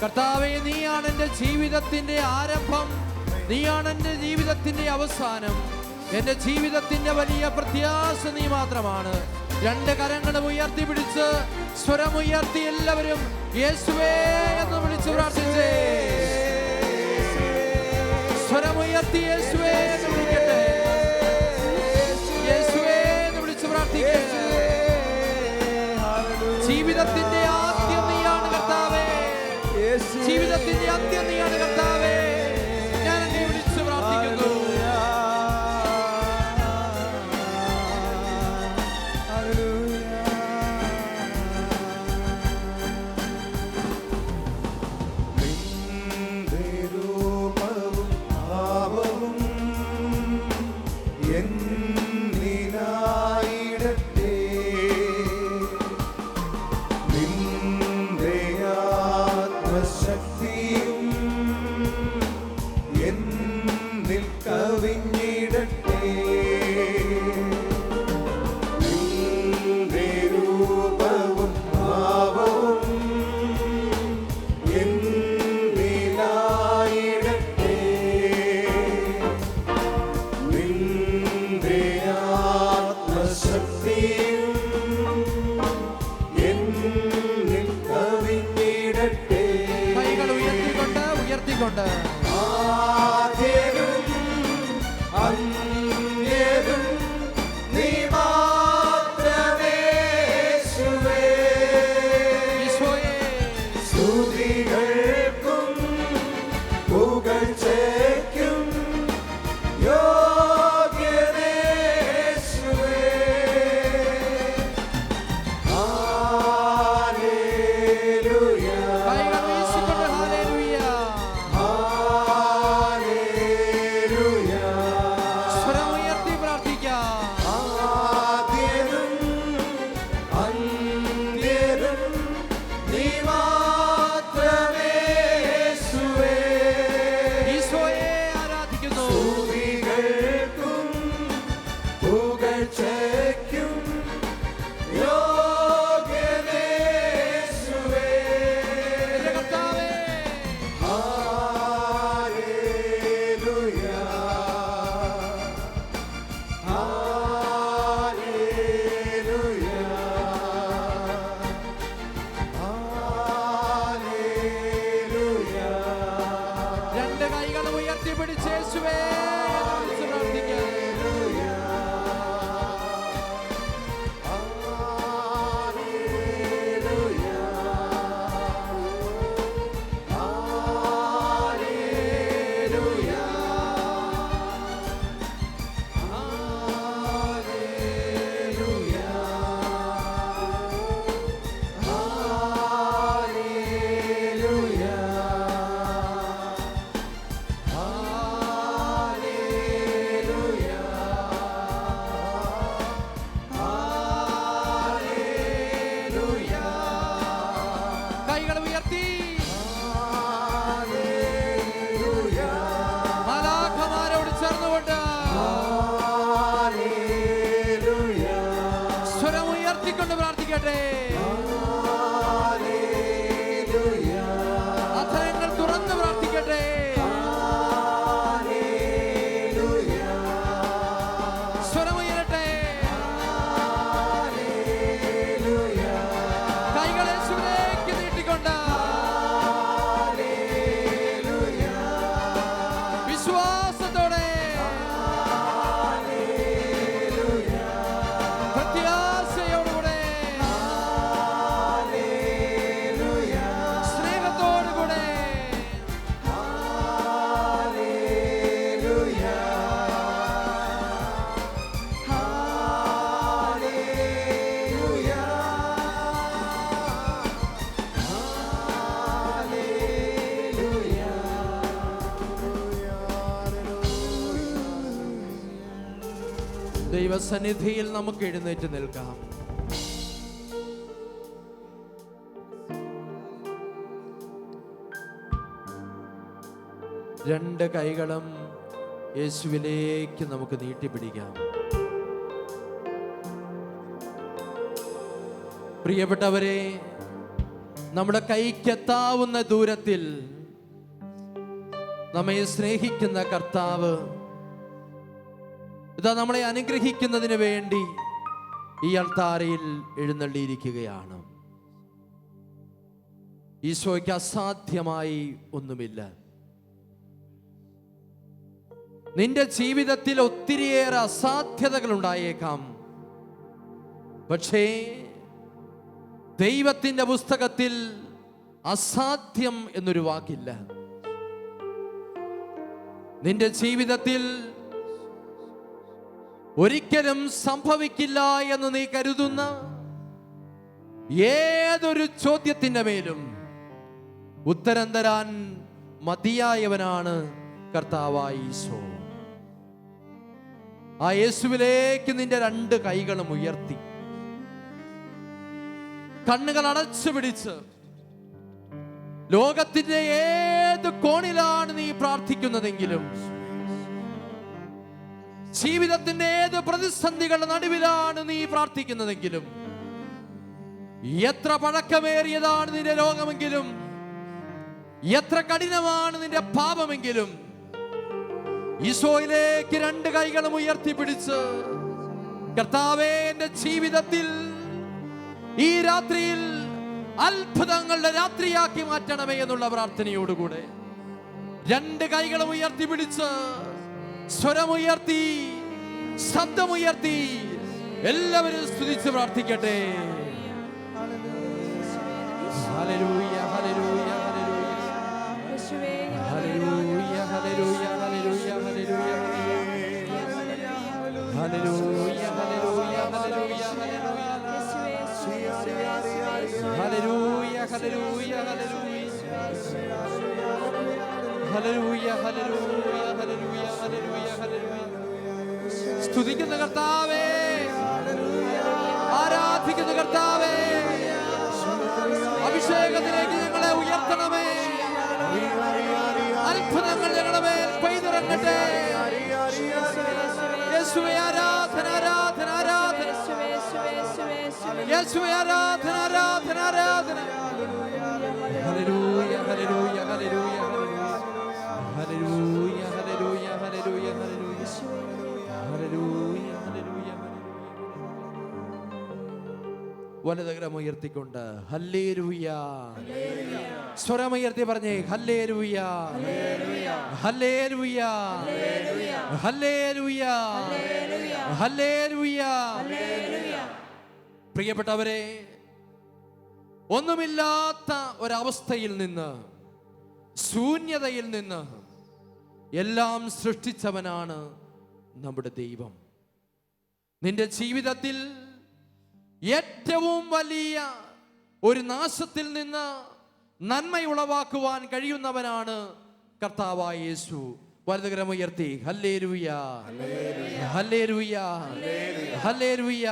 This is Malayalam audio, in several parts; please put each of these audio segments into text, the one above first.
കർത്താവേ, നീയാണ് എൻ്റെ ജീവിതത്തിൻ്റെ ആരംഭം, നീയാണ് എൻ്റെ ജീവിതത്തിൻ്റെ അവസാനം. എൻ്റെ ജീവിതത്തിൻ്റെ വലിയ പ്രത്യാശ നീ മാത്രമാണ്. രണ്ട് കരങ്ങളും ഉയർത്തിപ്പിടിച്ച് സ്വരമുയർത്തി എല്ലാവരും യേശുവേ എന്ന് വിളിച്ച് പ്രാർത്ഥിച്ചേ. സ്വരമുയർത്തി യേശുവേ എന്ന് വിളിക്കട്ടെ. യേശുവേ എന്ന് വിളിച്ച് പ്രാർത്ഥിക്കേ. ജീവിതത്തിൻ്റെ ആദ്യം നീയാണ് കർത്താവേ, ജീവിതത്തിന്റെ അന്ത്യം നീയാണ് കർത്താവേ. ഞാൻ എന്നെ വിളിച്ച് പ്രാർത്ഥിക്കുന്നു. ശക്തിയും പ്രാർത്ഥിക്കട്ടെ. അധരങ്ങൾ തുറന്ന് പ്രാർത്ഥിക്കട്ടെ. സ്വരമുയരട്ടെ. കൈകൾ യേശുവിലേക്ക് നീട്ടിക്കൊണ്ട് വിശ്വാസത്തോടെ പ്രത്യാശയോടുകൂടെ സ്നേഹത്തോടുകൂടെ ദൈവസന്നിധിയിൽ നമുക്ക് എഴുന്നേറ്റ് നിൽക്കാം. രണ്ട് കൈകളും യേശുവിലേക്ക് നമുക്ക് നീട്ടിപ്പിടിക്കാം. പ്രിയപ്പെട്ടവരെ, നമ്മുടെ കൈക്കെത്താവുന്ന ദൂരത്തിൽ നമ്മെ സ്നേഹിക്കുന്ന കർത്താവ് ഇതാ നമ്മളെ അനുഗ്രഹിക്കുന്നതിന് വേണ്ടി ഈ അൾത്താരയിൽ എഴുന്നള്ളിയിരിക്കുകയാണ്. ഈശോയ്ക്ക് അസാധ്യമായി ഒന്നുമില്ല. നിന്റെ ജീവിതത്തിൽ ഒത്തിരിയേറെ അസാധ്യതകൾ ഉണ്ടായേക്കാം. പക്ഷേ ദൈവത്തിന്റെ പുസ്തകത്തിൽ അസാധ്യം എന്നൊരു വാക്കില്ല. നിന്റെ ജീവിതത്തിൽ ഒരിക്കലും സംഭവിക്കില്ല എന്ന് നീ കരുതുന്ന ഏതൊരു ചോദ്യത്തിന്റെ മേലും ഉത്തരം തരാൻ മതിയായവനാണ് കർത്താവായ ഈശോ. ആ യേശുവിലേക്ക് നിന്റെ രണ്ട് കൈകളും ഉയർത്തി കണ്ണുകൾ അടച്ചു പിടിച്ച് ലോകത്തിന്റെ ഏത് കോണിലാണ് നീ പ്രാർത്ഥിക്കുന്നതെങ്കിലും, ജീവിതത്തിന്റെ ഏത് പ്രതിസന്ധികളുടെ നടുവിലാണ് നീ പ്രാർത്ഥിക്കുന്നതെങ്കിലും, എത്ര പഴക്കമേറിയതാണ് നിന്റെ രോഗമെങ്കിലും, എത്ര കഠിനമാണ് നിന്റെ പാപമെങ്കിലും, ഈശോയിലേക്ക് രണ്ട് കൈകളും ഉയർത്തിപ്പിടിച്ച് കർത്താവേ, എന്റെ ജീവിതത്തിൽ ഈ രാത്രിയിൽ അത്ഭുതങ്ങളുടെ രാത്രിയാക്കി മാറ്റണമേ എന്നുള്ള പ്രാർത്ഥനയോടുകൂടെ രണ്ട് കൈകളും ഉയർത്തിപ്പിടിച്ച് സ്വരമുയർത്തി ശബ്ദമുയർത്തി എല്ലാവരും സ്തുതിച്ച് പ്രാർത്ഥിക്കട്ടെ. ഹല്ലേലൂയ, ഹല്ലേലൂയ, ഹല്ലേലൂയ, ഹല്ലേലൂയ, ഹല്ലേലൂയ, ഹല്ലേലൂയ, ഹല്ലേലൂയ, ഹല്ലേലൂയ, ഹല്ലേലൂയ, ഹല്ലേലൂയ, ഹല്ലേലൂയ, ഹല്ലേലൂയ, ഹല്ലേലൂയ, ഹല്ലേലൂയ, ഹല്ലേലൂയ. സ്തുതിക്കുന്ന കർത്താവേ, ആരാധിക്കുന്ന കർത്താവേ, അഭിഷേകത്തിലേക്ക് ഞങ്ങളെ ഉയർത്തണമേ. അത്ഭുതങ്ങൾ ഞങ്ങളുടെ മേൽ പെയ്തിറങ്ങട്ടെ. യേശുവേ ആരാധന, ആരാധന, ആരാധന. യേശുവേ ആരാധന, ആരാധന, ആരാധന. ഹല്ലേലൂയ, ഹല്ലേലൂയ, ഹല്ലേലൂയ, ഹല്ലേലൂയ, ഹല്ലേലൂയ, ഹല്ലേലൂയ, ഹല്ലേലൂയ, ഹല്ലേലൂയ. വലതുകരം ഉയർത്തിക്കൊണ്ട് ഹല്ലേലൂയ, സ്വരമുയർത്തി പറഞ്ഞേ ഹല്ലേലൂയ, ഹല്ലേലൂയ, ഹല്ലേലൂയ, ഹല്ലേലൂയ. പ്രിയപ്പെട്ടവരെ, ഒന്നുമില്ലാത്ത ഒരവസ്ഥയിൽ നിന്ന്, ശൂന്യതയിൽ നിന്ന് എല്ലാം സൃഷ്ടിച്ചവനാണ് നമ്മുടെ ദൈവം. നിന്റെ ജീവിതത്തിൽ ഏറ്റവും വലിയ ഒരു നാശത്തിൽ നിന്ന് നന്മയുളവാക്കുവാൻ കഴിയുന്നവനാണ് കർത്താവായ യേശു. വലതുകരം ഉയർത്തി ഹല്ലേലൂയ, ഹല്ലേലൂയ, ഹല്ലേലൂയ.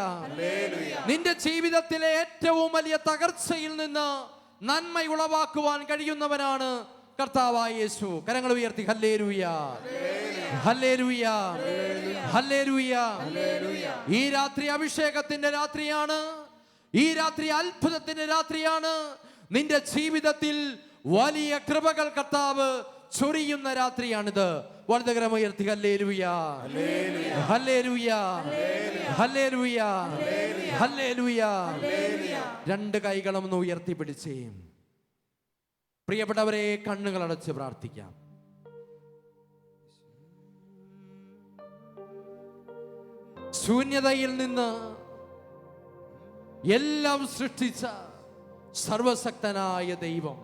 നിന്റെ ജീവിതത്തിലെ ഏറ്റവും വലിയ തകർച്ചയിൽ നിന്ന് നന്മ ഉളവാക്കുവാൻ കഴിയുന്നവനാണ് കർത്താവായ യേശു. കരങ്ങൾ ഉയർത്തി ഹല്ലേലൂയ, ഹല്ലേലൂയ, ഹല്ലേലൂയ. ഈ രാത്രി അഭിഷേകത്തിന്റെ രാത്രിയാണ്. ഈ രാത്രി അത്ഭുതത്തിന്റെ രാത്രിയാണ്. നിന്റെ ജീവിതത്തിൽ വലിയ കൃപകൾ കർത്താവ് ചൊരിയുന്ന രാത്രിയാണിത്. വലതുകരമുയർത്തി ഹല്ലേലൂയ, ഹല്ലേലൂയ, ഹല്ലേലൂയ, ഹല്ലേലൂയ. രണ്ട് കൈകളും ഒന്ന് ഉയർത്തി പിടിച്ചേ. പ്രിയപ്പെട്ടവരെ, കണ്ണുകൾ അടച്ച് പ്രാർത്ഥിക്കാം. ശൂന്യതയിൽ നിന്ന് എല്ലാം സൃഷ്ടിച്ച സർവശക്തനായ ദൈവം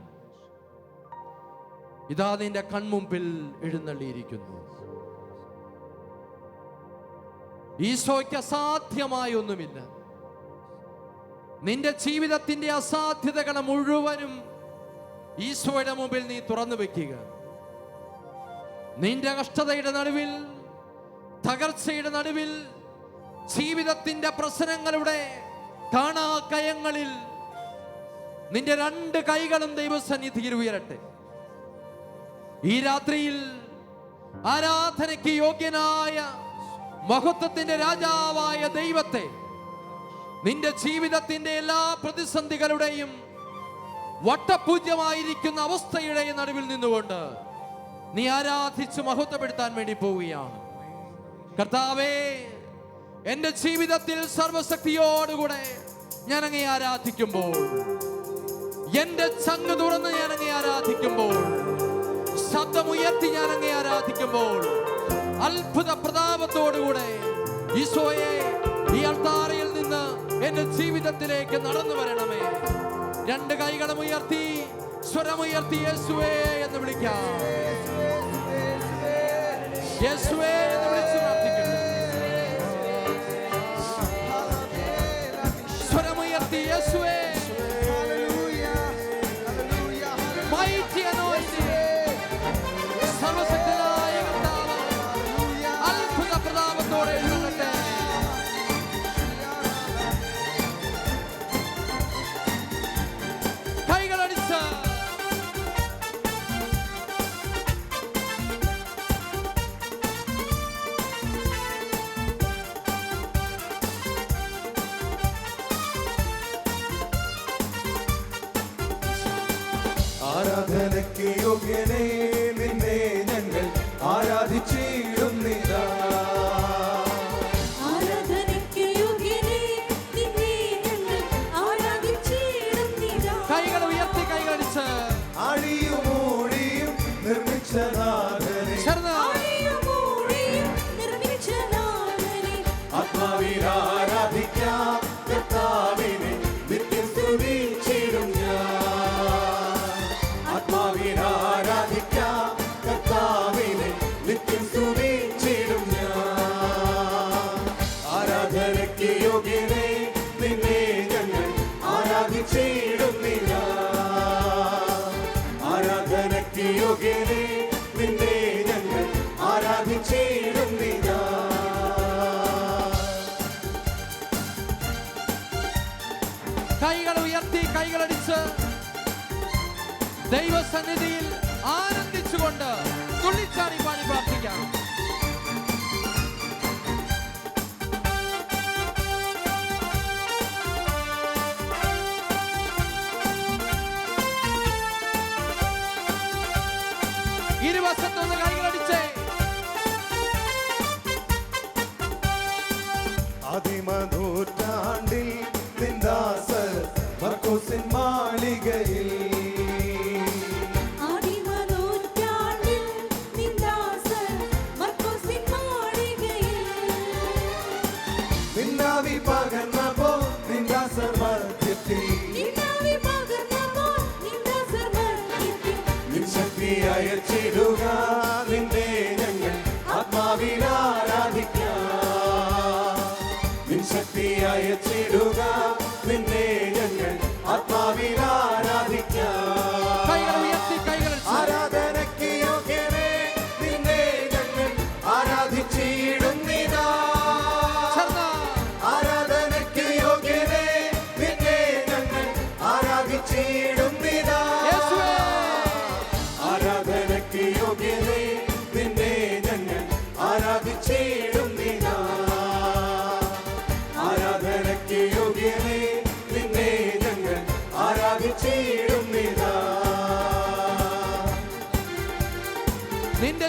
ഇതാ നിന്റെ കൺമുമ്പിൽ എഴുന്നള്ളിയിരിക്കുന്നു. ഈശോയ്ക്ക് അസാധ്യമായ ഒന്നുമില്ല. നിന്റെ ജീവിതത്തിന്റെ അസാധ്യതകളെ മുഴുവനും ഈശോയുടെ മുമ്പിൽ നീ തുറന്നു വെക്കുക. നിന്റെ കഷ്ടതയുടെ നടുവിൽ, തകർച്ചയുടെ നടുവിൽ, ജീവിതത്തിന്റെ പ്രശ്നങ്ങളുടെ കാണാക്കയങ്ങളിൽ നിന്റെ രണ്ട് കൈകളും ദൈവസന്നിധിയിൽ ഉയരട്ടെ. ഈ രാത്രിയിൽ ആരാധനയ്ക്ക് യോഗ്യനായ മഹത്വത്തിന്റെ രാജാവായ ദൈവത്തെ നിന്റെ ജീവിതത്തിന്റെ എല്ലാ പ്രതിസന്ധികളുടെയും വട്ടപൂജ്യമായിരിക്കുന്ന അവസ്ഥയുടെയും നടുവിൽ നിന്നുകൊണ്ട് നീ ആരാധിച്ച് മഹത്വപ്പെടുത്താൻ വേണ്ടി പോവുകയാണ്. കർത്താവേ, എന്റെ ജീവിതത്തിൽ സർവശക്തിയോടുകൂടെ ഞാൻ അങ്ങേ ആരാധിക്കുമ്പോൾ, എന്റെ ചങ്ക് തുറന്ന് ഞാൻ അങ്ങേ ആരാധിക്കുമ്പോൾ, ശബ്ദമുയർത്തി ഞാൻ അങ്ങേ ആരാധിക്കുമ്പോൾ, അത്ഭുത പ്രതാപത്തോടുകൂടെ ഈശോയെ ഈ അൾത്താരയിൽ നിന്ന് എന്റെ ജീവിതത്തിലേക്ക് നടന്നു വരണമേ. രണ്ട് കൈകളും ഉയർത്തി, സ്വരമുയർത്തി യേശുവേ എന്ന് വിളിക്കാം. യേശുവേ എന്ന് വിളിച്ച് പ്രാർത്ഥിക്കുന്നു. സ്വരമുയർത്തി യേശുവേ. Mighty anointing, സർവശക്തനായ കർത്താവ് അത്ഭുത പ്രതാപത്തോടെ എഴുന്നള്ളട്ടെ. കൈകളടിച്ച് ആരാധനയ്ക്ക് യോഗ്യനേ നിന്നെ ഞങ്ങൾ ആരാധിച്ചിടുന്നിതാ. ആരാധനയ്ക്ക് യോഗ്യനേ നിന്നെ ഞങ്ങൾ ആരാധിച്ചിടുന്നിതാ. കൈകൾ ഉയർത്തി, കൈകളടിച്ച് ആഴിയും മൂടിയും നിർമ്മിച്ച നാഥനെ, ആഴിയും മൂടിയും നിർമ്മിച്ച നാഥനെ, ആത്മാവിൽ ആരാധിക്കാം കർത്താവിനെ, നിത്യം സ്തുതിച്ചിടും ഞാൻ. ആത്മാവിൽ ആരാധിക്കാം കർത്താവിനെ, നിത്യം സ്തുതിച്ചിടും ഞാൻ. ആരാധനയ്ക്ക് യോഗ്യനേ നിന്നെ ഞങ്ങൾ ആരാധിച്ചിടുന്നില്ല. ആരാധനയ്ക്ക് യോഗ്യനേ നിന്നെ ഞങ്ങൾ ആരാധിച്ചിടുന്നില്ല. കൈകൾ ഉയർത്തി, കൈകളടിച്ച് ദൈവസന്നിധിയിൽ ആനന്ദിച്ചുകൊണ്ട് തുള്ളിച്ചാടി പാടി പ്രാർത്ഥിക്കാം. ഇരുവശത്തൊന്ന് കൈകളടിച്ചേ. അതിമനൂറ്റാണ്ടിൽ നിന്ദാസർ മർക്കോസിൻ മാളികയിൽ, ആദിമനൂറ്റാണ്ടിൽ നിന്ദാസർ മർക്കോസിൻ മാളികയിൽ, നിന്നാവി പകർന്നപ്പോൾ നിന്ദാസർ മധ്യത്തിൽ, നിന്നാവി പകർന്നപ്പോൾ നിന്ദാസർ മധ്യത്തിൽ, നിൻ ശക്തി അയച്ചിടുക നിന്നെ ഞങ്ങൾ ആത്മാവിൽ ആരാധിക്കാം. നിൻ ശക്തി അയച്ചിടുക നിന്നെ ഞങ്ങൾ ആത്മാവിൽ ആരാധിക്കാം. കൈകൾ ഉയർത്തി, കൈകളടിച്ച് ആരാധനയ്ക്ക് യോഗ്യനേ നിന്നെ ഞങ്ങൾ ആരാധിച്ചിടുന്നിതാ. ആരാധനയ്ക്ക് യോഗ്യനേ നിന്നെ ഞങ്ങൾ ആരാധിച്ചിടുന്നിതാ. ആരാധനയ്ക്ക് യോഗ്യനേ നിന്നെ ഞങ്ങൾ ആരാധിച്ചിടുന്നിതാ. ആരാധനയ്ക്ക് യോഗ്യനേ നിന്നെ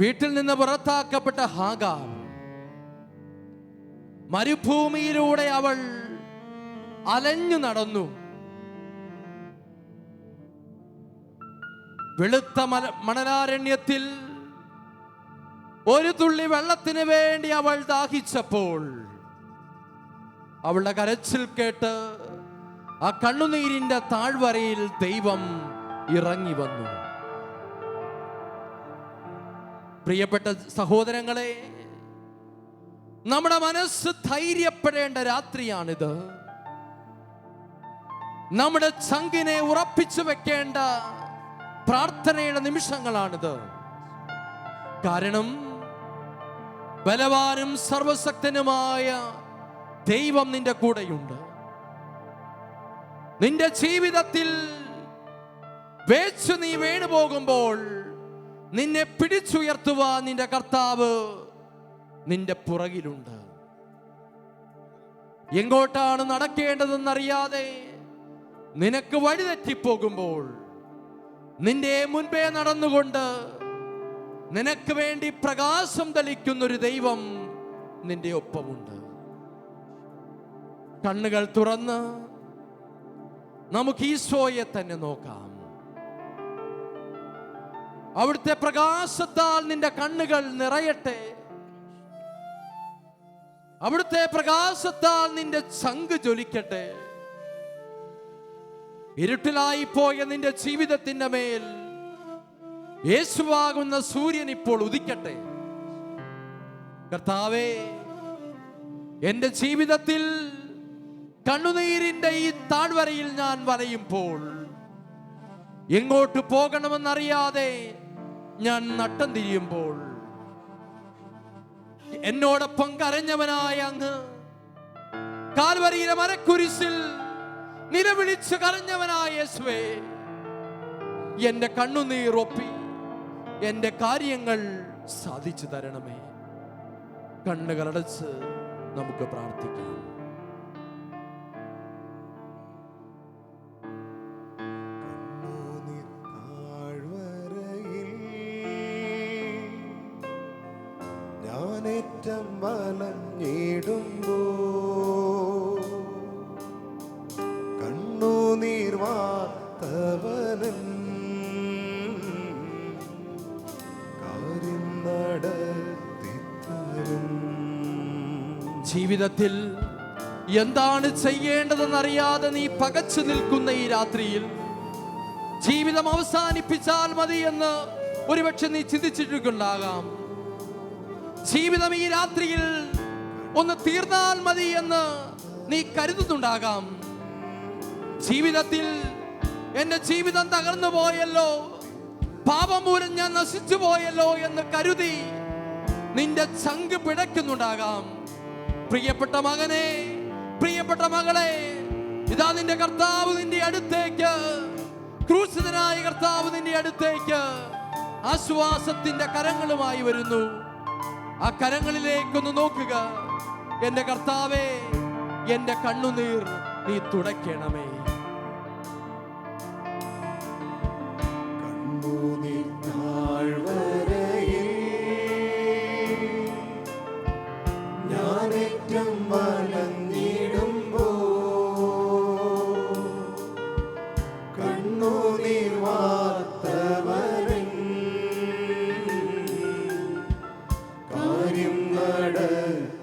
വീട്ടിൽ നിന്ന് പുറത്താക്കപ്പെട്ട ഹാഗാർ മരുഭൂമിയിലൂടെ അവൾ അലഞ്ഞു നടന്നു. വെളുത്ത മണലാരണ്യത്തിൽ ഒരു തുള്ളി വെള്ളത്തിന് വേണ്ടി അവൾ ദാഹിച്ചപ്പോൾ അവളുടെ കരച്ചിൽ കേട്ട് ആ കണ്ണുനീരിന്റെ താഴ്വരയിൽ ദൈവം ഇറങ്ങി വന്നു. പ്രിയപ്പെട്ട സഹോദരങ്ങളെ, നമ്മുടെ മനസ്സ് ധൈര്യപ്പെടേണ്ട രാത്രിയാണിത്. നമ്മുടെ ചങ്കിനെ ഉറപ്പിച്ചു വെക്കേണ്ട പ്രാർത്ഥനയുടെ നിമിഷങ്ങളാണിത്. കാരണം ബലവാനും സർവശക്തനുമായ ദൈവം നിന്റെ കൂടെയുണ്ട്. നിന്റെ ജീവിതത്തിൽ വേച്ചു നീ വീണുപോകുമ്പോൾ നിന്നെ പിടിച്ചുയർത്തുവാൻ നിന്റെ കർത്താവ് നിന്റെ പുറകിലുണ്ട്. എങ്ങോട്ടാണ് നടക്കേണ്ടതെന്നറിയാതെ നിനക്ക് വഴിതെറ്റിപ്പോകുമ്പോൾ നിന്റെ മുൻപേ നടന്നുകൊണ്ട് നിനക്ക് വേണ്ടി പ്രകാശം തെളിക്കുന്നൊരു ദൈവം നിന്റെ ഒപ്പമുണ്ട്. കണ്ണുകൾ തുറന്ന് നമുക്ക് ഈശോയെ തന്നെ നോക്കാം. അവിടുത്തെ പ്രകാശത്താൽ നിന്റെ കണ്ണുകൾ നിറയട്ടെ. അവിടുത്തെ പ്രകാശത്താൽ നിന്റെ ചങ്ക് ജ്വലിക്കട്ടെ. ഇരുട്ടിലായി പോയ നിന്റെ ജീവിതത്തിന്റെ മേൽ യേശുവാകുന്ന സൂര്യൻ ഇപ്പോൾ ഉദിക്കട്ടെ. കർത്താവേ, എന്റെ ജീവിതത്തിൽ കണ്ണുനീരിന്റെ ഈ താഴ്വരയിൽ ഞാൻ വലയുമ്പോൾ എങ്ങോട്ട് പോകണമെന്നറിയാതെ ഞാൻ നട്ടം തിരിയുമ്പോൾ എന്നോടൊപ്പം കരഞ്ഞവനായ അങ്ങ് കാൽവരിയിലെ മരക്കുരിശിൽ നിലവിളിച്ച് കരഞ്ഞവനായ യേശുവേ, എന്റെ കണ്ണുനീർ ഒപ്പി എന്റെ കാര്യങ്ങൾ സാധിച്ചു തരണമേ. കണ്ണുകളടച്ച് നമുക്ക് പ്രാർത്ഥിക്കാം. ഞാനേറ്റം വലഞ്ഞിടുമ്പോ കണ്ണുനീർ വാർത്തവനൻ കാര്യം നടത്തിത്തരും. ജീവിതത്തിൽ എന്താണ് ചെയ്യേണ്ടതെന്നറിയാതെ നീ പകച്ചു നിൽക്കുന്ന ഈ രാത്രിയിൽ ജീവിതം അവസാനിപ്പിച്ചാൽ മതി എന്ന് ഒരുപക്ഷെ നീ ചിന്തിച്ചിട്ടുണ്ടാകാം. ജീവിതം ഈ രാത്രിയിൽ ഒന്ന് തീർന്നാൽ മതി എന്ന് നീ കരുതുന്നുണ്ടാകാം. ജീവിതത്തിൽ എന്റെ ജീവിതം തകർന്നു പോയല്ലോ, പാപം മൂലം ഞാൻ നശിച്ചു പോയല്ലോ എന്ന് കരുതി നിന്റെ ചങ്ക് പിടയ്ക്കുന്നുണ്ടാകാം. പ്രിയപ്പെട്ട മകനെ, പ്രിയപ്പെട്ട മകളെ, ഇതാ നിന്റെ കർത്താവ് നിന്റെ അടുത്തേക്ക്, ക്രൂശിതനായ കർത്താവ് നിന്റെ അടുത്തേക്ക് ആശ്വാസത്തിന്റെ കരങ്ങളുമായി വരുന്നു. ആ കരങ്ങളിലേക്കൊന്ന് നോക്കുക. എന്റെ കർത്താവേ, എന്റെ കണ്ണുനീർ നീ തുടയ്ക്കണമേ. കണ്ണുനീർ താഴ്വരയിൽ ഞാനേറ്റം വലഞ്ഞിടുമ്പോ കണ്ണുനീർ വാർത്തവനൻ കാര്യം നടത്തിത്തരും.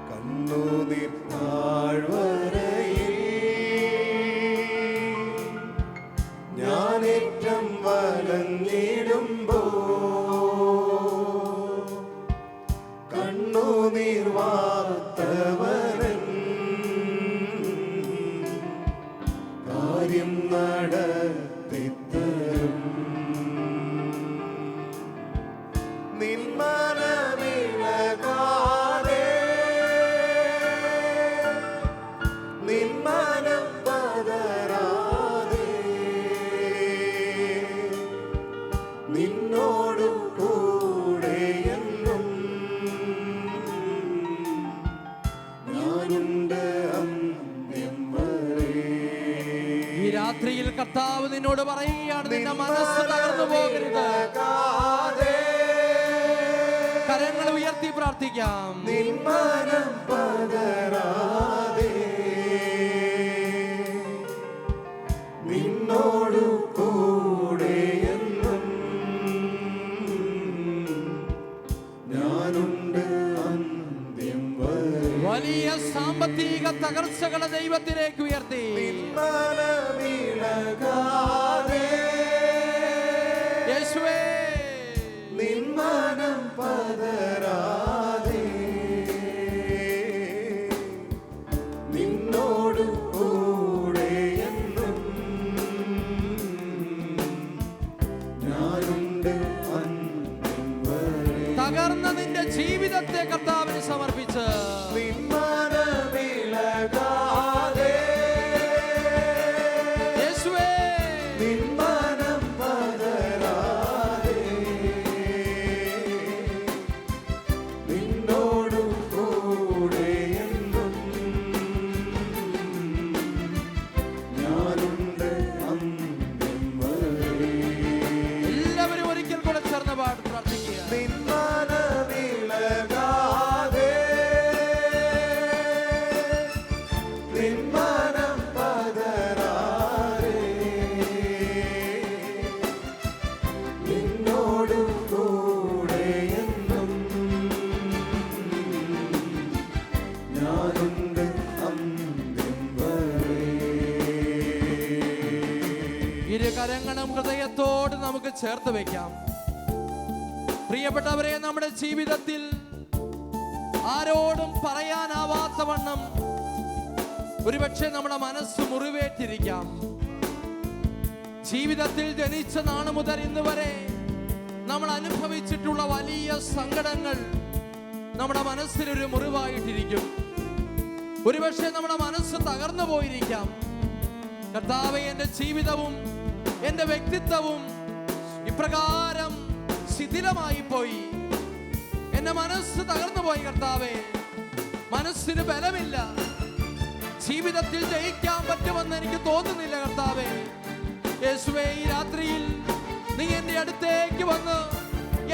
കണ്ണുനീർ താഴ്വരയിൽ ഞാനേറ്റം വലഞ്ഞിടുമ്പോ കണ്ണുനീർ വാർത്തവനൻ കാര്യം നടത്തിത്തരും. നിന്മനമിളകാതെ നിന്മനം പതരാതെ നിന്നോടു കൂടെയെന്നും ഞാനുണ്ട് അന്ത്യം വരെ. ഈ രാത്രിയിൽ കർത്താവ് നിന്നോട് പറയുകയാണ്, നിന്റെ മനസ്സ് തകർന്നു പോകരുത്. കരങ്ങൾ ഉയർത്തി പ്രാർത്ഥിക്കാം. നിന്മനം പതരാതെ നിന്നോടു കൂടെ എന്നും ഞാനുണ്ട് അന്ത്യം വരെ. വലിയ സാമ്പത്തിക തകർച്ചകളെ ദൈവത്തിലേക്ക് ഉയർത്തി. നിന്മനമിളകാതെ യേശുവേ, നിന്മനം പതരാതെ നിന്നോടു കൂടെ എന്നും ഞാനുണ്ട് അന്ത്യം വരെ. തകർന്ന നിന്റെ ജീവിതത്തെ കർത്താവിന് സമർപ്പിച്ച് നിന്മനമിളകാതെ യേശുവേ, നിന്മനം പതരാതെ നിന്നോടു കൂടെ എന്നും ഞാനുണ്ട് അന്ത്യം വരെ. എല്ലാവരും ഒരിക്കൽ കൂടെ ചേർന്ന് പാടി പ്രാർത്ഥിക്കുക. നിന്മനമിളകാതെ നിന്മനം പതരാതെ നിന്നോടു കൂടെ എന്നും ഞാനുണ്ട് അന്ത്യം വരെ. ഇരു കരങ്ങളും ഹൃദയത്തോട് നമുക്ക് ചേർത്ത് വെക്കാം. പ്രിയപ്പെട്ടവരെ, നമ്മുടെ ജീവിതത്തിൽ ആരോടും പറയാനാവാത്ത വണ്ണം ഒരുപക്ഷെ നമ്മുടെ മനസ്സ് മുറിവേറ്റിരിക്കാം. ജീവിതത്തിൽ ജനിച്ച നാൾ മുതൽ ഇന്ന് വരെ നമ്മൾ അനുഭവിച്ചിട്ടുള്ള വലിയ സങ്കടങ്ങൾ നമ്മുടെ മനസ്സിലൊരു മുറിവായിട്ടിരിക്കും. ഒരുപക്ഷെ നമ്മുടെ മനസ്സ് തകർന്നു പോയിരിക്കാം. കർത്താവേ, എൻ്റെ ജീവിതവും എൻ്റെ വ്യക്തിത്വവും ഇപ്രകാരം ശിഥിലമായി പോയി. എൻ്റെ മനസ്സ് തകർന്നു പോയി കർത്താവേ. മനസ്സിന് ബലമില്ല. ജീവിതത്തിൽ ജയിക്കാൻ പറ്റുമെന്ന് എനിക്ക് തോന്നുന്നില്ല കർത്താവേ. യേശുവേ, ഈ രാത്രിയിൽ നീ എൻ്റെ അടുത്തേക്ക് വന്ന്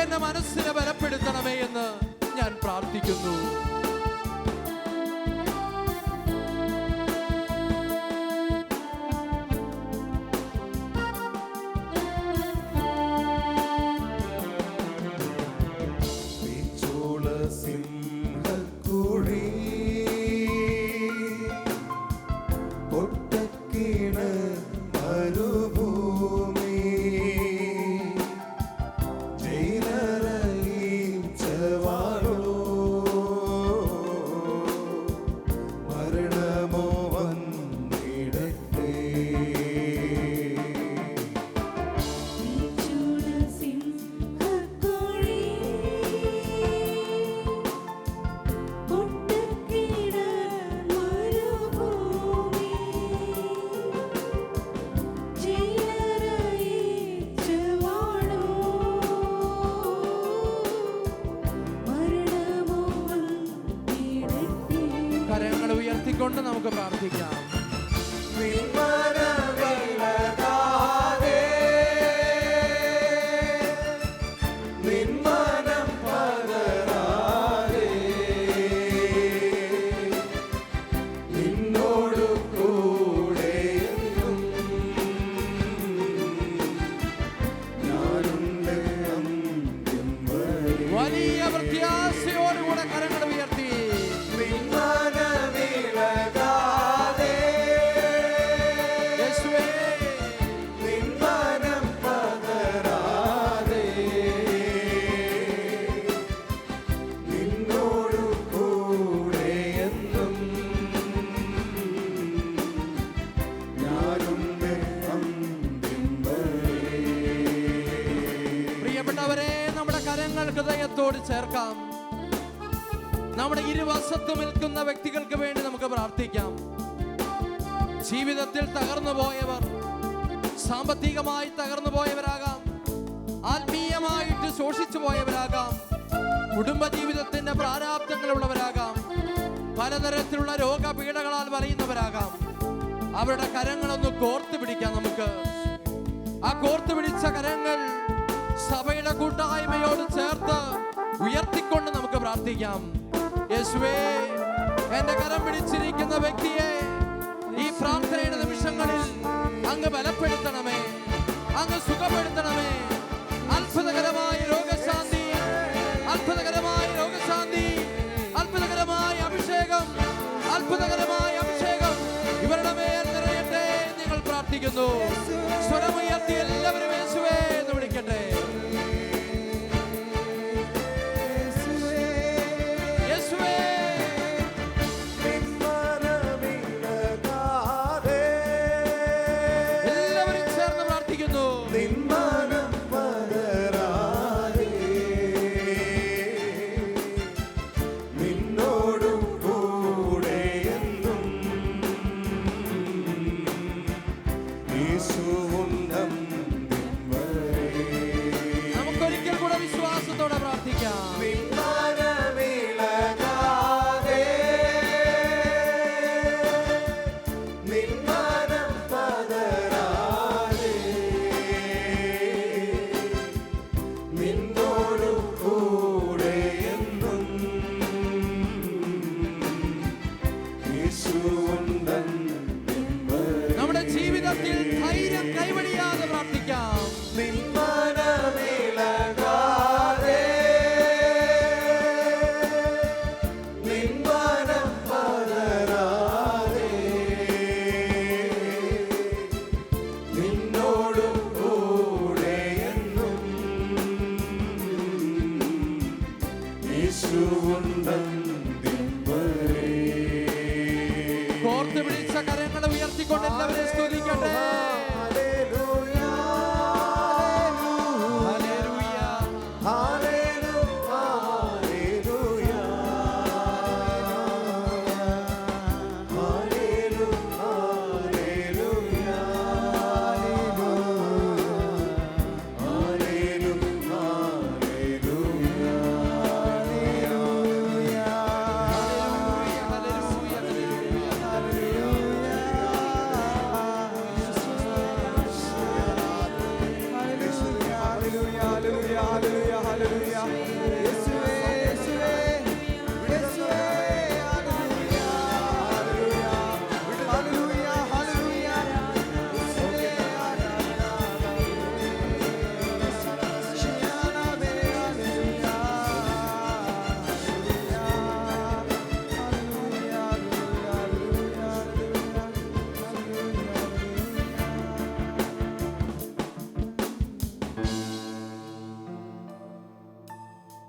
എന്റെ മനസ്സിനെ ബലപ്പെടുത്തണമേ എന്ന് ഞാൻ പ്രാർത്ഥിക്കുന്നു. സിംഹക്കുഴി ഒട്ടക്കീണ് മരുഭൂമി ജയിലറയിച്ചവാളോ മരണമോ വന്നിടട്ടെ. കരങ്ങൾ ഉയർത്തിക്കൊണ്ട് നമുക്ക് പ്രാർത്ഥിക്കാം. നിന്മനമിളകാതെ നിന്മനം പതരാതെ നിന്നോടു കൂടെ എന്നും ഞാനുണ്ട് അന്ത്യം വരെ. വലിയ പ്രത്യാശയോടുകൂടെ കരങ്ങൾ ഉയർത്തി. നിന്മനമിളകാതെ യേശുവേ, നിന്മനം പതരാതെ നിന്നോടു കൂടെ എന്നും ഞാനുണ്ട് അന്ത്യം വരെ. പ്രിയപ്പെട്ടവരെ, നമ്മുടെ കരങ്ങൾ ഹൃദയത്തോട് ചേർക്കാം. നമ്മുടെ ഇരുവശത്തും നിൽക്കുന്ന വ്യക്തികൾക്ക് വേണ്ടി നമുക്ക് പ്രാർത്ഥിക്കാം. ജീവിതത്തിൽ തകർന്നു പോയവർ, സാമ്പത്തികമായി തകർന്നു പോയവരാകാം, ആത്മീയമായിട്ട് ശോഷിച്ചു പോയവരാകാം, കുടുംബജീവിതത്തിന്റെ പ്രാരാബ്ദങ്ങളുള്ളവരാകാം, പലതരത്തിലുള്ള രോഗപീഠകളാൽ വലയുന്നവരാകാം. അവരുടെ കരങ്ങളൊന്ന് കോർത്തു പിടിക്കാം നമുക്ക്. ആ കോർത്തു പിടിച്ച കരങ്ങൾ സഭയുടെ കൂട്ടായ്മയോട് ചേർത്ത് ഉയർത്തിക്കൊണ്ട് നമുക്ക് പ്രാർത്ഥിക്കാം. യേശുവേ, എന്റെ കരം പിടിച്ചിരിക്കുന്ന വ്യക്തിയെ ഈ പ്രാർത്ഥനയുടെ നിമിഷങ്ങളിൽ അങ്ങ് ബലപ്പെടുത്തണമേ, അങ്ങ് സുഖപ്പെടുത്തണമേ. അത്ഭുതകരമായ രോഗശാന്തി, അത്ഭുതകരമായ രോഗശാന്തി, അത്ഭുതകരമായ അഭിഷേകം, അത്ഭുതകരമായ അഭിഷേകം ഇവരുടെ മേൽ നിറയട്ടെ. നിങ്ങൾ പ്രാർത്ഥിക്കുന്നു. സ്വരമുയർത്തി എല്ലാവരും യേശുവേ എന്ന് വിളിക്കട്ടെ. നമുക്കൊരിക്കൽ കൂടെ വിശ്വാസത്തോടെ പ്രാർത്ഥിക്കാം. നമ്മുടെ ജീവിതത്തിൽ ധൈര്യം കൈവടിയാതെ പ്രാർത്ഥിക്കാം. കോർത്ത് പിടിച്ച കരങ്ങളെ ഉയർത്തിക്കൊണ്ട് എല്ലാവരും സ്തുതിക്കട്ടെ.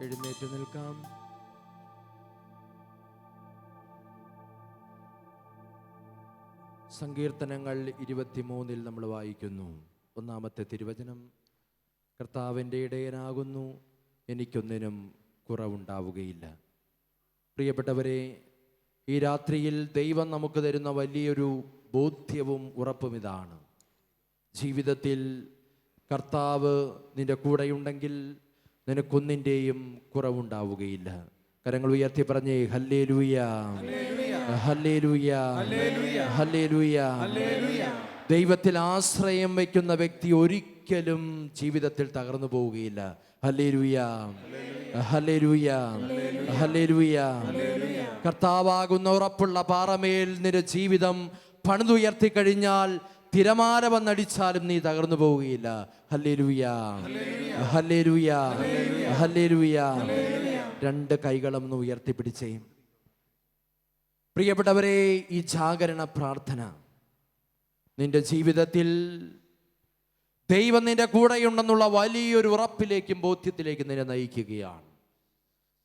എഴുന്നേറ്റ് നിൽക്കാം. സങ്കീർത്തനങ്ങൾ 23 നമ്മൾ വായിക്കുന്നു. ഒന്നാമത്തെ തിരുവചനം, കർത്താവിൻ്റെ ഇടയനാകുന്നു, എനിക്കൊന്നിനും കുറവുണ്ടാവുകയില്ല. പ്രിയപ്പെട്ടവരെ, ഈ രാത്രിയിൽ ദൈവം നമുക്ക് തരുന്ന വലിയൊരു ബോധ്യവും ഉറപ്പും ഇതാണ്. ജീവിതത്തിൽ കർത്താവ് നിന്റെ കൂടെയുണ്ടെങ്കിൽ നിനക്കൊന്നിൻ്റെയും കുറവുണ്ടാവുകയില്ല. കരങ്ങൾ ഉയർത്തി പറഞ്ഞേ ഹല്ലേലൂയ, ഹല്ലേലൂയ, ഹല്ലേലൂയ. ദൈവത്തിൽ ആശ്രയം വയ്ക്കുന്ന വ്യക്തി ഒരിക്കലും ജീവിതത്തിൽ തകർന്നു പോവുകയില്ല. ഹല്ലേലൂയ, ഹല്ലേലൂയ, ഹല്ലേലൂയ. കർത്താവാകുന്ന ഉറപ്പുള്ള പാറമേൽ നിന്റെ ജീവിതം പണിതുയർത്തി കഴിഞ്ഞാൽ തിരമാല വന്നടിച്ചാലും നീ തകർന്നു പോവുകയില്ല. ഹല്ലേലൂയ, ഹല്ലേലൂയ, ഹല്ലേലൂയ. രണ്ട് കൈകളും ഒന്ന് ഉയർത്തിപ്പിടിച്ചേ. പ്രിയപ്പെട്ടവരെ, ഈ ജാഗരണ പ്രാർത്ഥന നിന്റെ ജീവിതത്തിൽ ദൈവം നിന്റെ കൂടെയുണ്ടെന്നുള്ള വലിയൊരു ഉറപ്പിലേക്കും ബോധ്യത്തിലേക്കും നിന്നെ നയിക്കുകയാണ്.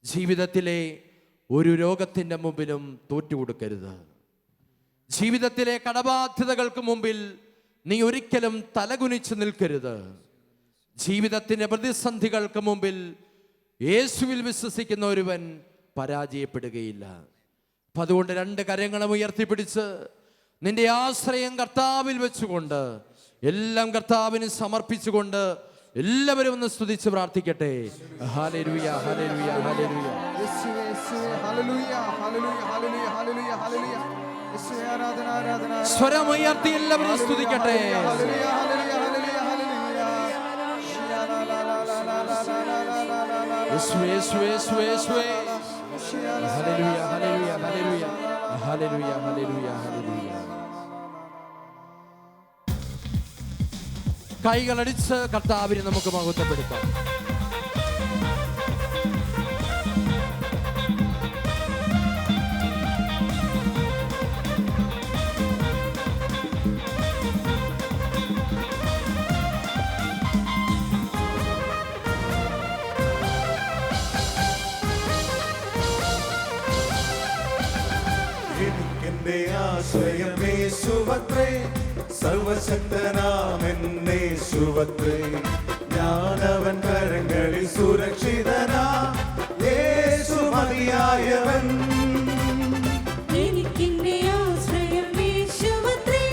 ജീവിതത്തിലെ ഒരു രോഗത്തിൻ്റെ മുമ്പിലും തോറ്റുകൊടുക്കരുത്. ജീവിതത്തിലെ കടബാധ്യതകൾക്ക് മുമ്പിൽ നീ ഒരിക്കലും തലകുനിച്ച് നിൽക്കരുത്. ജീവിതത്തിൻ്റെ പ്രതിസന്ധികൾക്ക് മുമ്പിൽ യേശുവിൽ വിശ്വസിക്കുന്ന ഒരുവൻ പരാജയപ്പെടുകയില്ല. അപ്പം അതുകൊണ്ട് രണ്ട് കരങ്ങളും ഉയർത്തിപ്പിടിച്ച് നിന്റെ ആശ്രയം കർത്താവിൽ വെച്ചുകൊണ്ട് എല്ലാം കർത്താവിന് സമർപ്പിച്ചുകൊണ്ട് എല്ലാവരും ഒന്ന് സ്തുതിച്ച് പ്രാർത്ഥിക്കട്ടെ. ഹല്ലേലൂയ, ഹല്ലേലൂയ, ഹല്ലേലൂയ. യേശുവേ, യേശുവേ, ഹല്ലേലൂയ, ഹല്ലേലൂയ, ഹല്ലേലൂയ, ഹല്ലേലൂയ, ഹല്ലേലൂയ. സ്വരമുയർത്തി എല്ലാവരും സ്തുതിക്കട്ടെ. യേശുവേ, യേശുവേ, യേശുവേ, യേശുവേ. ഹല്ലേലൂയ, ഹല്ലേലൂയ, ഹല്ലേലൂയ, ഹല്ലേലൂയ, ഹല്ലേലൂയ, ഹല്ലേലൂയ. കൈകളടിച്ച് കർത്താവിനെ നമുക്ക് മഹത്വപ്പെടുത്താം. എനിക്കെന്റെ ആശ്രയം യേശുവത്രേ, സർവശക്തനാമെന്നേശുവത്രേ. ഞാനവൻ കരങ്ങളിൽ സുരക്ഷിതനാ, യേശു മതിയായവൻ. എനിക്കെന്റെ ആശ്രയം യേശുവത്രേ,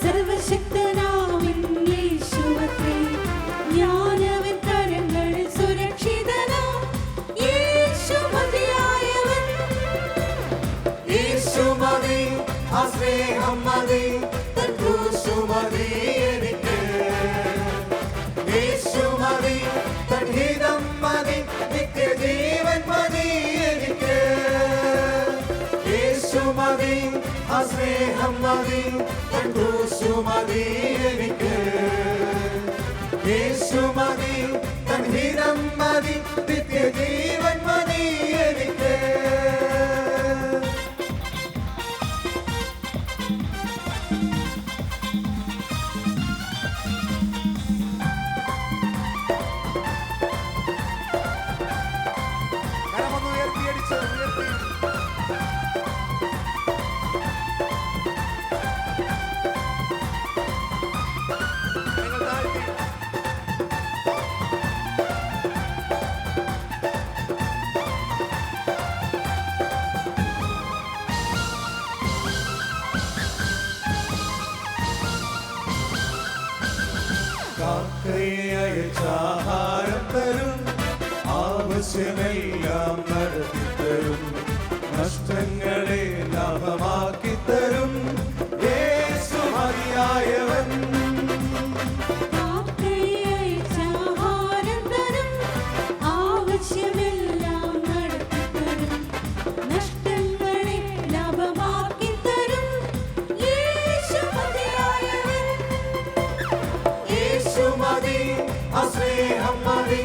സർവശക്തനാമൻ യേശുവത്രേ. ഞാനവൻ കരങ്ങളിൽ സുരക്ഷിതനാ, യേശു മതിയായവൻ. യേശു മതി, ആ സ്നേഹം മതി, തൻ ക്രൂശു മതി എനിക്ക്. യേശു മതി, തൻ ഹിതം മതി, നിത്യജീവൻ മതി എനിക്ക്. യേശു മതി, ആ സ്നേഹം മതി, തൻ ക്രൂശു മതി എനിക്ക്. യേശു മതി, തൻ ഹിതം മതി, നിത്യജീവൻ മതി എനിക്ക്. ആഹാരം തരും, ആവശ്യമെല്ലാം നടത്തിത്തരും, നഷ്ടങ്ങളെ ലാഭമാക്കി തരും, യേശു മതിയായവൻ. ആഹാരം തരും, ആവശ്യമെല്ലാം നടത്തിത്തരും, നഷ്ടങ്ങളെ ലാഭമാക്കി തരും, യേശു മതിയായവൻ. യേശു മതി, ആ സ്നേഹം മതി,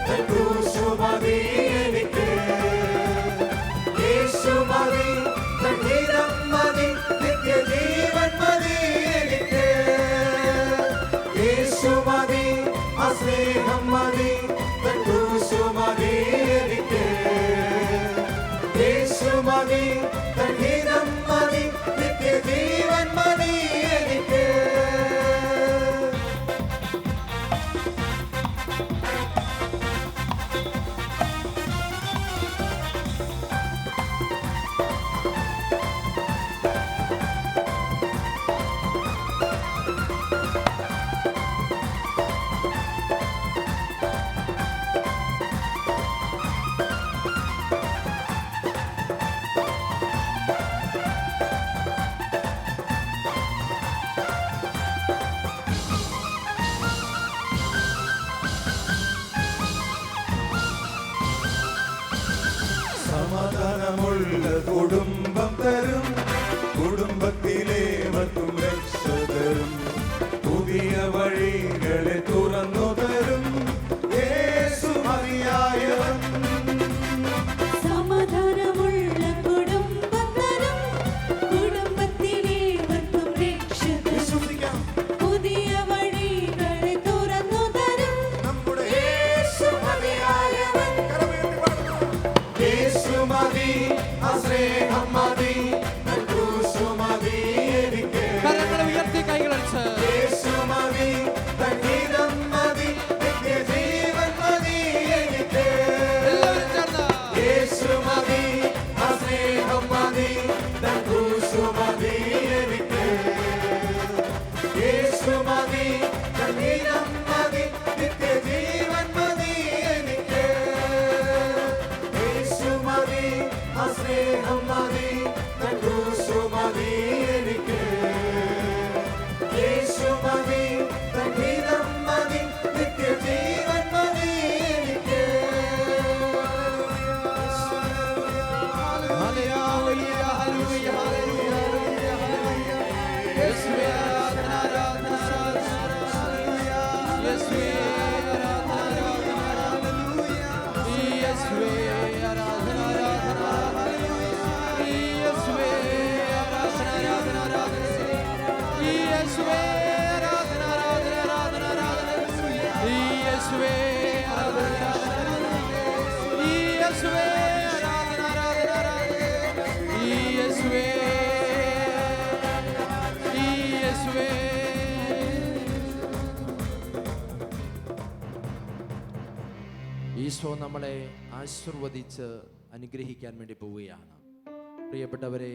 തൻ ക്രൂശു മതി എനിക്ക്. ഈശോ നമ്മളെ ആശീർവദിച്ച് അനുഗ്രഹിക്കാൻ വേണ്ടി പോവുകയാണ്. പ്രിയപ്പെട്ടവരെ,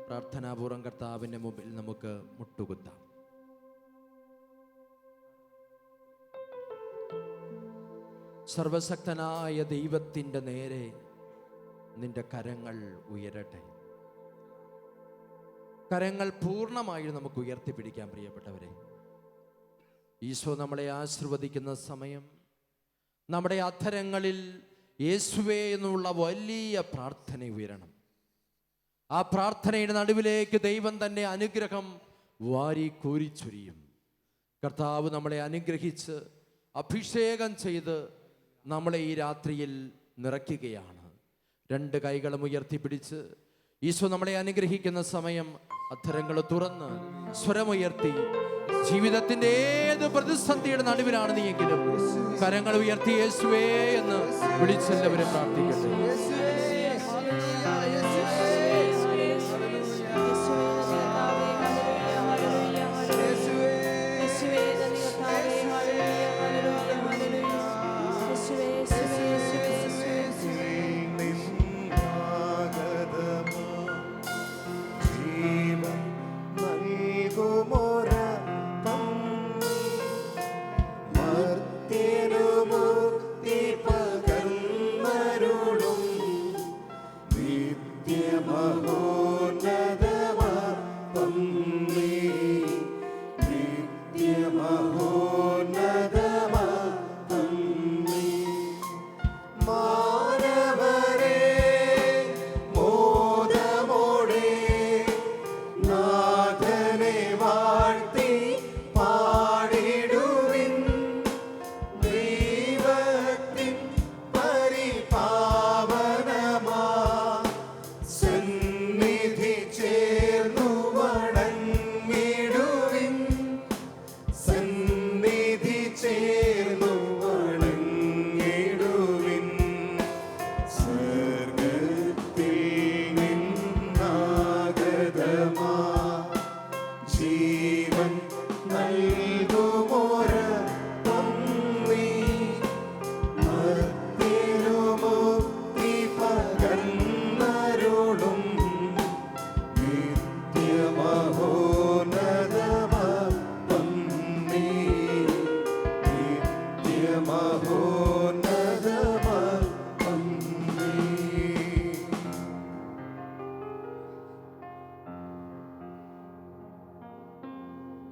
പ്രാർത്ഥനാപൂർവ്വം കർത്താവിൻ്റെ മുമ്പിൽ നമുക്ക് മുട്ടുകുത്താം. സർവശക്തനായ ദൈവത്തിൻ്റെ നേരെ നിന്റെ കരങ്ങൾ ഉയരട്ടെ. കരങ്ങൾ പൂർണ്ണമായി നമുക്ക് ഉയർത്തിപ്പിടിക്കാം. പ്രിയപ്പെട്ടവരെ, ഈശോ നമ്മളെ ആശീർവദിക്കുന്ന സമയം നമ്മുടെ അധരങ്ങളിൽ യേശുവേ എന്നുള്ള വലിയ പ്രാർത്ഥന ഉയരണം. ആ പ്രാർത്ഥനയുടെ നടുവിലേക്ക് ദൈവം തന്നെ അനുഗ്രഹം വാരി കോരിച്ചൊരിയും. കർത്താവ് നമ്മളെ അനുഗ്രഹിച്ച് അഭിഷേകം ചെയ്ത് നമ്മളെ ഈ രാത്രിയിൽ നിറയ്ക്കുകയാണ്. രണ്ട് കൈകളും ഉയർത്തിപ്പിടിച്ച് ഈശോ നമ്മളെ അനുഗ്രഹിക്കുന്ന സമയം അധരങ്ങൾ തുറന്ന് സ്വരമുയർത്തി, ജീവിതത്തിന്റെ ഏത് പ്രതിസന്ധിയുടെ നടുവിലാണ് നീയെങ്കിലും കരങ്ങൾ ഉയർത്തി യേശുവേ എന്ന് വിളിച്ചെല്ലാവരും പ്രാർത്ഥിക്കട്ടെ.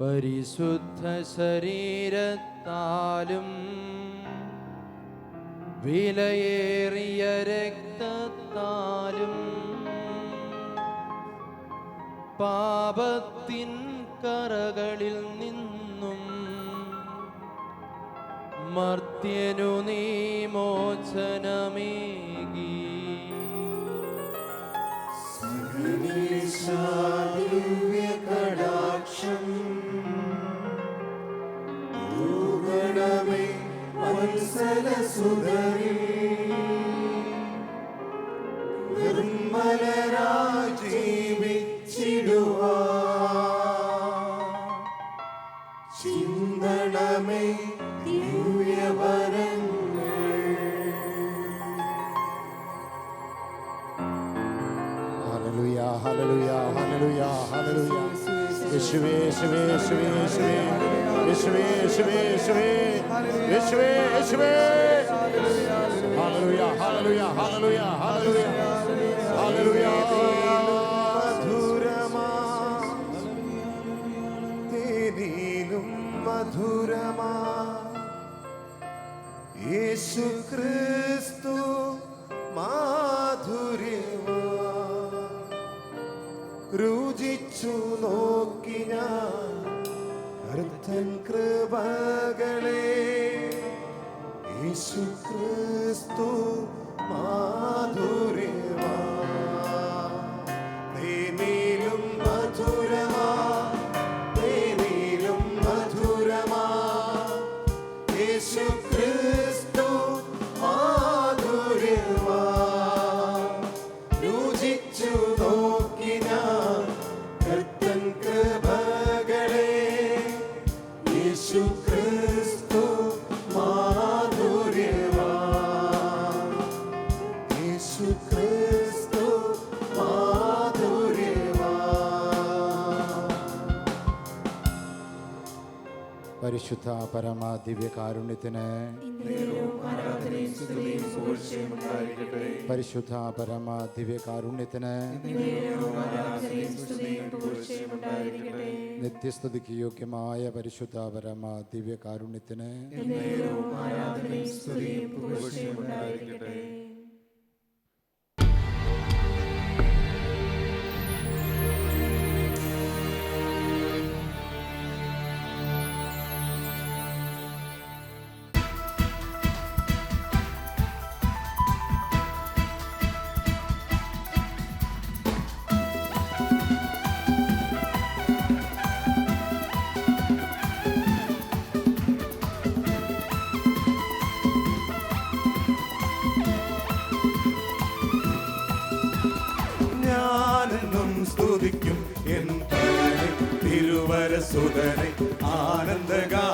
പരിശുദ്ധ ശരീരത്താലും വിലയേറിയ രക്തത്താലും പാപത്തിൻ കറകളിൽ നിന്നും മർത്യനു നീ മോചനമേകി. കടാക്ഷം വത്സലസുധരേ നിർമ്മലരായി ജീവിച്ചിടുവാൻ ചിന്തണമേ ദിവ്യവരങ്ങൾ. ഹല്ലേലൂയ ഹല്ലേലൂയ ഹല്ലേലൂയ ഹല്ലേലൂയ. യേശുവേ യേശുവേ യേശുവേ യേശുവേ യേശുവേ യേശുവേ യേശുവേ യേശുവേ യേശുവേ. ഹല്ലേലൂയ ഹല്ലേലൂയ ഹല്ലേലൂയ ഹല്ലേലൂയ ഹല്ലേലൂയ. മധുരമാ തേനിലും മധുരമാ യേശു ക്രിസ്തു മാധുര്യമാ. രുചിച്ചു നോക്കി ഞാൻ കർത്തൻ കൃപകളെ യേശു ക്രിസ്തു മാധുര്യമാ. തേനിലും മധുരമാ തേനിലും മധുരമാ യേശു ക്രിസ്തു മാധുര്യമാ. രുചിച്ചു നോക്കി ഞാൻ കർത്തൻ കൃപകളെ യേശു ക്രിസ്തു മാധുര്യമാ. പരിശുദ്ധ പരമ ദിവ്യകാരുണ്യത്തിന് പരിശുദ്ധ പരമ ദിവ്യകാരുണ്യത്തിന് നിത്യസ്തുതിക്ക് യോഗ്യമായ പരിശുദ്ധ പരമ ദിവ്യകാരുണ്യത്തിന് ഞാനെന്നും സ്തുതിക്കും എൻ തിരുവരസുതനെ ആനന്ദഗാ